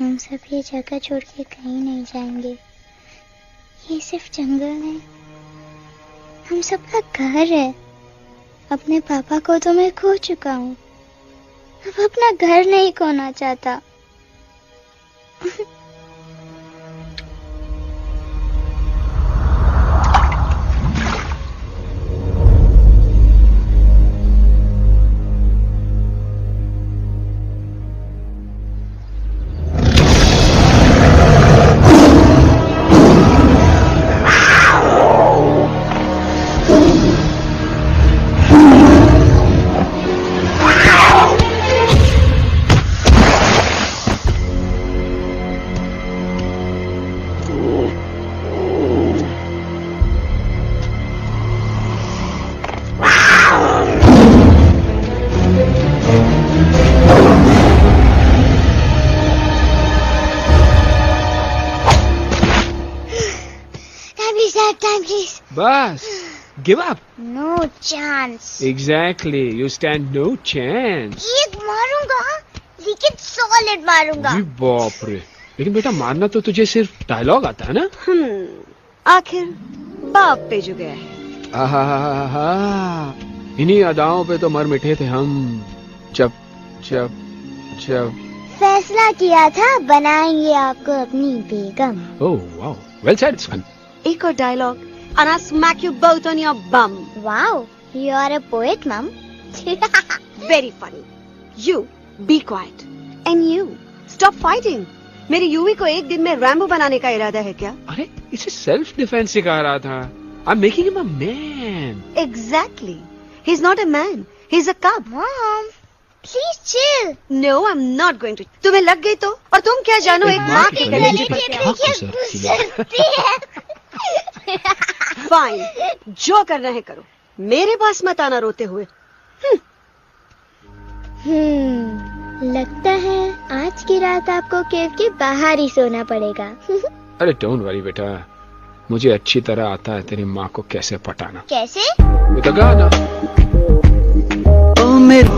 हम सब ये जगह छोड़ के कहीं नहीं जाएंगे। ये सिर्फ जंगल है, हम सबका घर है। अपने पापा को तो मैं खो चुका हूँ, अब अपना घर नहीं खोना चाहता। Time, please. बस give up. No chance. Exactly, you stand no chance. एक मारूंगा, लेकिन सॉलिड मारूंगा। जी बाप रे, लेकिन बेटा मारना तो तुझे सिर्फ डायलॉग आता है ना? आखिर बाप पे जो गया है। आहा, इन्हीं अदाओं पे तो मर मिटे थे हम जब जब जब फैसला किया था बनाएंगे आपको अपनी बेगम। ओह वाओ, वेल सेड सन। एक और dialogue and I'll smack you both on your bum. Wow, you are a poet, Mom. Very funny. You be quiet and you stop fighting. मेरी यूवी को एक दिन में रैम्बो बनाने का इरादा है क्या? अरे इसे सेल्फ डिफेंस सिखा रहा था। I'm making him a man. Exactly. He's not a man. He's a cub. Mom, please chill. No, I'm not going to. तुम्हें लग गई तो? और तुम क्या जानो एक माँ के कलेजे पर क्या? फाइन, जो करना है करो, मेरे पास मत आना रोते हुए। लगता है आज की रात आपको केव के बाहर ही सोना पड़ेगा। अरे डोंट वरी बेटा, मुझे अच्छी तरह आता है तेरी माँ को कैसे पटाना। कैसे? With a गाना। ओ मेरे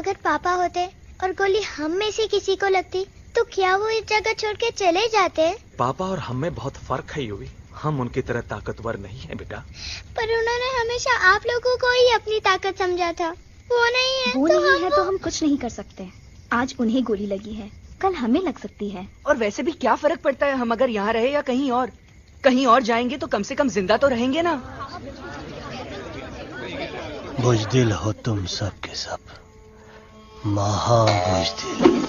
अगर पापा होते और गोली हम में से किसी को लगती तो क्या वो इस जगह छोड़ के चले जाते? पापा और हम में बहुत फर्क है यूवी। हम उनकी तरह ताकतवर नहीं है बेटा। पर उन्होंने हमेशा आप लोगों को ही अपनी ताकत समझा था। वो नहीं है वो तो नहीं है तो हम कुछ नहीं कर सकते। आज उन्हें गोली लगी है, कल हमें लग सकती है। और वैसे भी क्या फर्क पड़ता है हम अगर यहाँ रहे या कहीं और? कहीं और जाएंगे तो कम से कम जिंदा तो रहेंगे ना। बुजदिल हो तुम सब के सब, महा बुजदिल।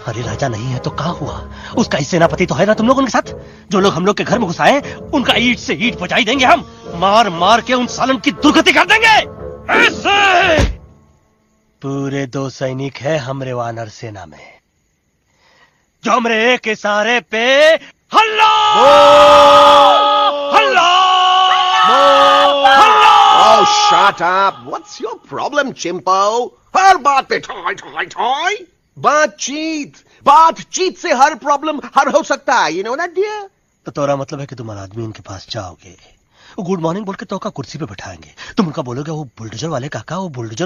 अरे राजा नहीं है तो क्या हुआ? उसका ही सेनापति तो है ना तुम लोगों के साथ। जो लोग हम लोग के घर में घुसाए उनका ईंट से ईंट बजाई देंगे हम। मार मार के उन सालन की दुर्गति कर देंगे ऐसे। पूरे 2 सैनिक है हमरे वानर सेना में जो हमरे एक इशारे पे हल्ला हल्ला हल्ला। Oh, shut up! What's your problem, Chimpo? हर बात पे ठोय ठोय ठोय। बातचीत से हर प्रॉब्लम हल हो सकता है। You know that, dear? तो तोरा मतलब है कि तुम आदमी उनके पास जाओगे, वो गुड मॉर्निंग बोल के तो का कुर्सी पे बैठाएंगे। तुम उनका बोलोगे वो बुलडोजर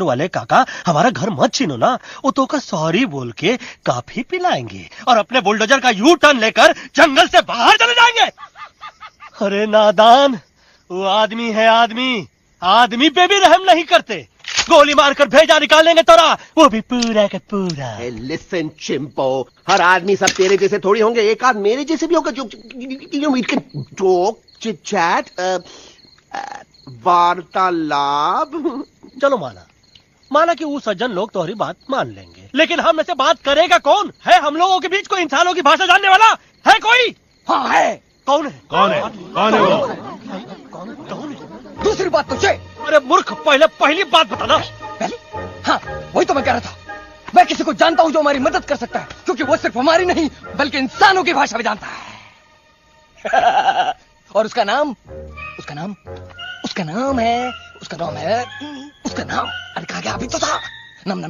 वाले काका हमारा घर मत छीनो ना। वो तो का सॉरी बोल के काफी पिलाएंगे और अपने बुलडोजर का यू टर्न लेकर जंगल से बाहर चले जाएंगे। अरे नादान, वो आदमी है आदमी पे भी रहम नहीं करते। गोली मारकर भेजा निकालेंगे तोरा, वो भी पूरा का पूरा। Hey, listen, Chimpo. हर आदमी सब तेरे जैसे थोड़ी होंगे। एक आध मेरे जैसे भी होगा जो we can talk, chit chat, वार्तालाप। चलो माना कि वो सज्जन लोग तुम्हारी बात मान लेंगे, लेकिन हम में से बात करेगा कौन? है हम लोगों के बीच कोई इंसानों की भाषा जानने वाला है कोई? हाँ है। कौन है वो? दूसरी बात तुझे। अरे मूर्ख, पहली बात बताना। पहले? हाँ, वही तो मैं कह रहा था। मैं किसी को जानता हूँ जो हमारी मदद कर सकता है, क्योंकि वो सिर्फ हमारी नहीं बल्कि इंसानों की भाषा भी जानता है। और उसका नाम है अरे कहा गया अभी तो था। नम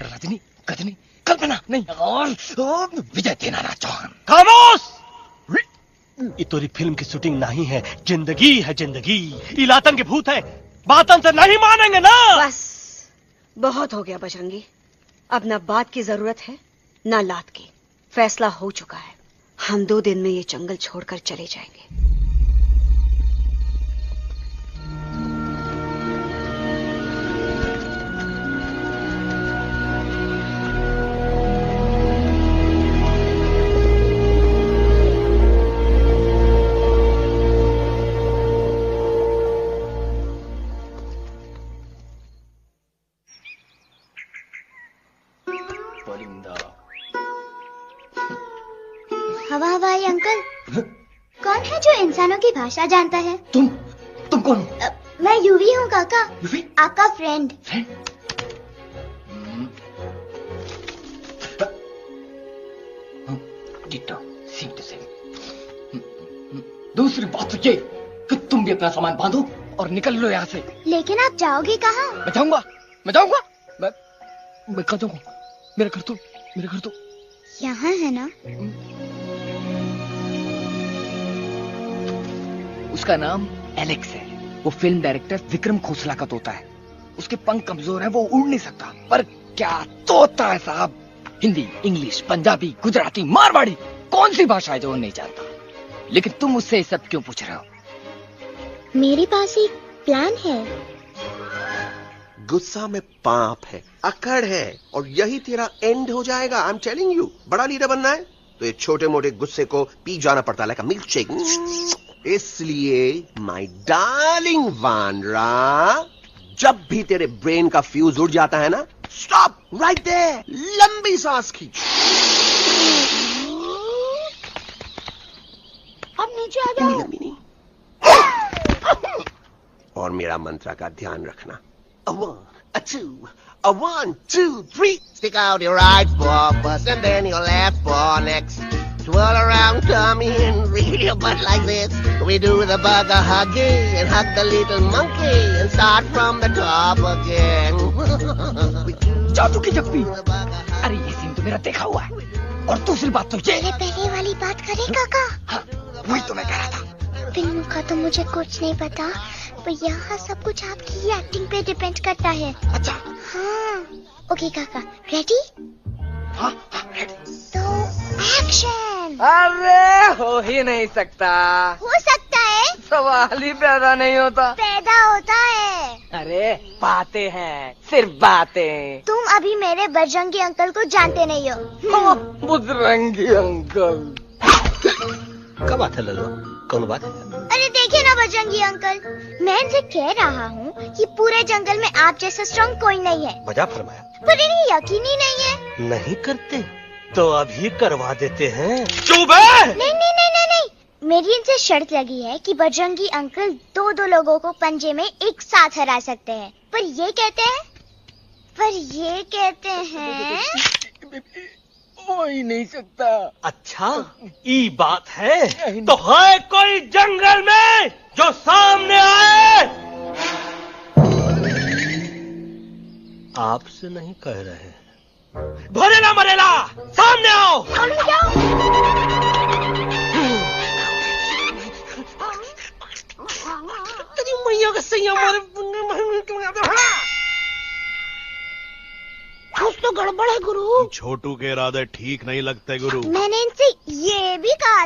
रजनी गजनी कल्पना नहीं और विजय देनाराज चौहान। खामोश! ये तोरी फिल्म की शूटिंग नहीं है, जिंदगी है जिंदगी। इलातन के भूत है, बातन से नहीं मानेंगे ना। बस बहुत हो गया बजरंगी। अब ना बात की जरूरत है ना लात की। फैसला हो चुका है। हम 2 दिन में ये जंगल छोड़कर चले जाएंगे। हवाई अंकल, कौन है जो इंसानों की भाषा जानता है? तुम कौन हो? मैं यूवी हूँ काका। यूवी? आपका फ्रेंड। दूसरी बात तो ये कि तुम भी अपना सामान बांधो और निकल लो यहाँ से। लेकिन आप जाओगे कहाँ? मैं जाऊंगा मैं कहाँ जाऊंगा? मेरा घर तो यहाँ है ना। उसका नाम एलेक्स है। वो फिल्म डायरेक्टर विक्रम खोसला का तोता है। उसके पंख कमजोर हैं, वो उड़ नहीं सकता। पर क्या तोता है साहब। हिंदी, इंग्लिश, पंजाबी, गुजराती, मारवाड़ी, कौन सी भाषा है जो वो नहीं जानता। लेकिन तुम उससे ये सब क्यों पूछ रहे हो? मेरे पास एक प्लान है। गुस्सा में पाप है, अकड़ है, और यही तेरा एंड हो जाएगा। I am telling you. बड़ा लीडर बनना है तो ये छोटे मोटे गुस्से को पी जाना पड़ता है, लाइक अ मिल्क शेक। इसलिए माय डार्लिंग वानरा, जब भी तेरे ब्रेन का फ्यूज उड़ जाता है ना, स्टॉप राइट देयर, लंबी सांस खींच। अब नीचे आ जाओ। लंबी नहीं। और मेरा मंत्र का ध्यान रखना। A 1, a 2, a 1, 2, 3. Stick out your right paw first and then your left paw next. Twirl around, tummy and reel your butt like this. We do the bugger hugging and hug the little monkey and start from the top again. जादू की जप्पी। अरे ये scene तो मेरा देखा हुआ है। और दूसरी बात तो ये। पहले वाली बात करें काका? हाँ, वही तो मैं कह रहा था। फिल्म का तो मुझे कुछ नहीं पता, पर यहाँ सब कुछ आपकी ही एक्टिंग पे डिपेंड करता है। अच्छा हाँ ओके काका रेडी हाँ रेडी। तो एक्शन। अरे हो ही नहीं सकता, हो सकता है, सवाल ही पैदा नहीं होता। पैदा होता है। अरे बातें हैं, सिर्फ बातें। तुम अभी मेरे बजरंगी अंकल को जानते नहीं हो। बजरंगी अंकल। क्या बात है लल्लू, कौन बात है? अरे देखिए ना बजरंगी अंकल, मैं इनसे कह रहा हूँ कि पूरे जंगल में आप जैसा स्ट्रॉन्ग कोई नहीं है। मजा फरमाया। पर इन्हें यकीन ही नहीं है। नहीं करते तो अभी करवा देते हैं। चुप है। नहीं नहीं नहीं नहीं नहीं, मेरी इनसे शर्त लगी है कि बजरंगी अंकल दो लोगों को पंजे में एक साथ हरा सकते हैं। पर ये कहते हैं हो ही नहीं सकता। अच्छा ये बात है तो है कोई जंगल में जो सामने आए? आपसे नहीं कह रहे, भरेला मरेला सामने आओ। मैया का सही हमारे कुछ तो गड़बड़ है गुरु। छोटू के इरादे ठीक नहीं लगते गुरु। मैंने इनसे ये भी कहा